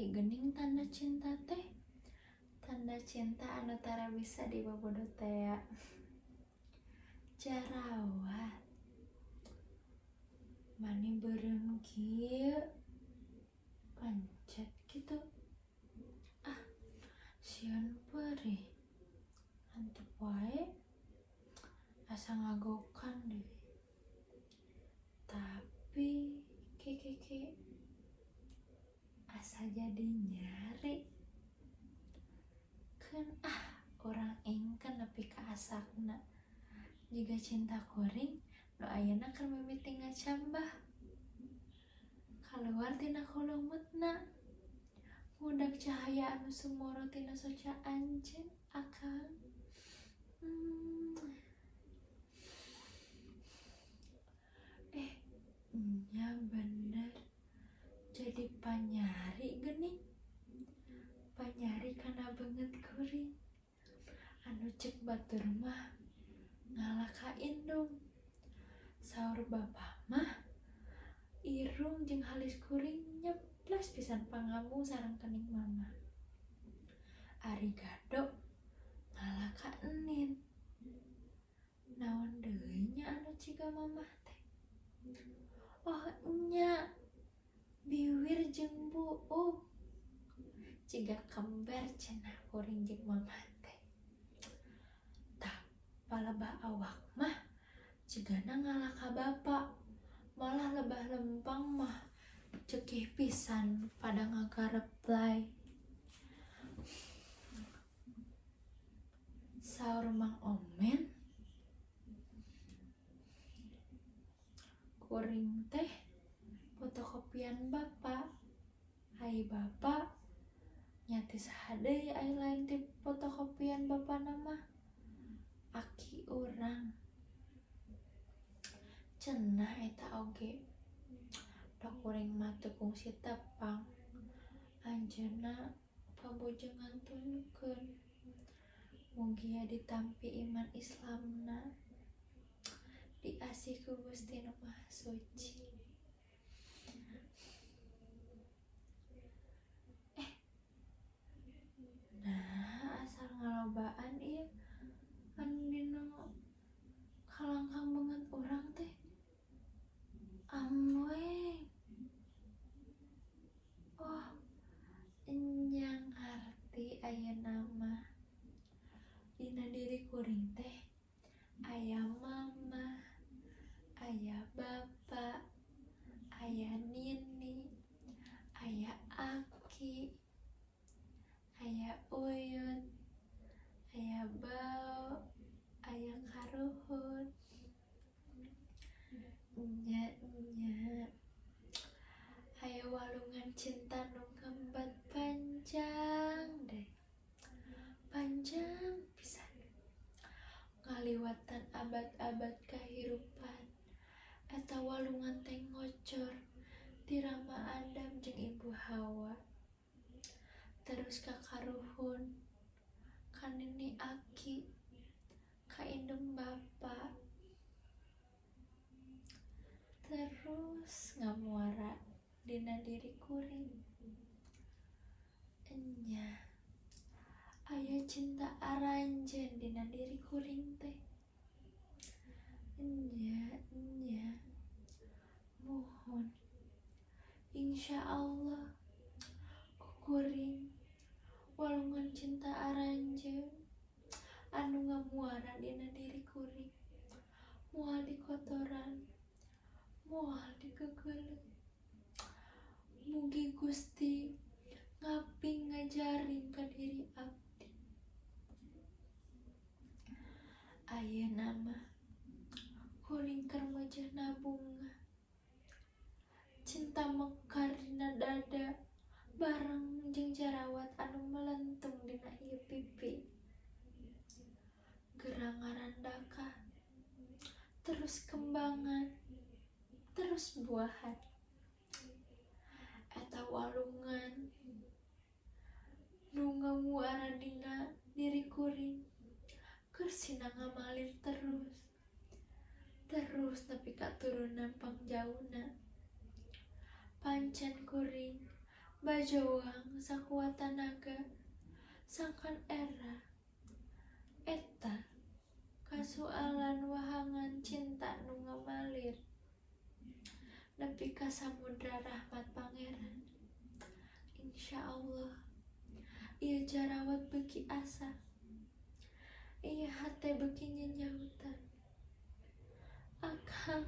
Ari geuning tanda cinta teh. Tanda cinta anu tara bisa dibobodoh teh jerawat. Mani beureum kieu pancet gitu. Sieun perih. Antep wae asa ngagokan deui. Tapi ke asa jadi nyari. Keun orang engken nepi ka asakna. Jiga cinta kuring nu ayeuna keur mimiting ngacambah. Kaluar tina kulumutna. Ngudak cahaya anu sumoro tina soca anjeun akang. Nya bener jadi panyari geuning. Panyari kana beungeut kuring. Anu cek batur mah ngalah ka indung. Saur bapa mah irung jeung halis kuring nyeplas pisan pangamung sareng kening mama. Ari gado ngalah ka enin. Naon deui nya anu ciga mamah teh? Oh nya biwir jeung buuk. Ciga kembar cenah kuring jeung mamah teh. Tah palebah awak mah cigana ngalah ka bapa. Malah lebah lempang mah cekih pisan pada ngagareplay. Saur Mang Omen, kuring teh fotokopian bapa. Hai bapa, nyati saha deui ai lain ti fotokopian bapana mah? Aki urang. Cenah eta oge. Da kuring mah teu kungsi tepang. Anjeunna pabujengan tunkeun. Mugia ditampi iman Islamna. Diasih ku Gusti Nu Maha Suci. Nah, asal ngalobaan ieu anu dina kalangkang banget urang teh. Amweng. Oh, enjang ngarti ayeuna mah. Dina diri kuring teh aya mama, aya bapa, aya nini, aya aki, aya uyut, aya bau, aya karuhun. Nya aya walungan cinta nu ngembat panjang deh. Panjang pisan. Ngaliwatan abad-abad kahirupan. Eta walungan teh ngocor ti Rama Adam jeung Ibu Hawa. Terus ka karuhun, ka nini aki, ka indung bapa. Terus ngamuara dina diri kuring. Enya aya cinta aranjeun dina diri kuring teh. Enya mohon insyaallah ku kuring walungan cinta aranjeun anu ngamuara dina diri kuring. Moal di kotoran, moal digegeuleuh. Mugi Gusti ngaping ngajaring ka diri abdi. Ayeuna mah kuring keur meujeuh nabunga. Cinta mekar dina dada bareng jeung jerawat anu melentung dina ieu pipi. Gerang ngarandaka, terus kembangan, terus buahan. Eta walungan nu ngamuara dina diri kuring keur sina ngamalir terus nepi ka turunan pangjauhna. Pancen kuring Bajawang sakuat tanaga sangkan era eta kasualan wahangan cinta nu ngamalir nepi ka samudra rahmat pangeran. Insya Allah ieu jarawat beuki asa, ieu hate beuki nyenyautan. Akang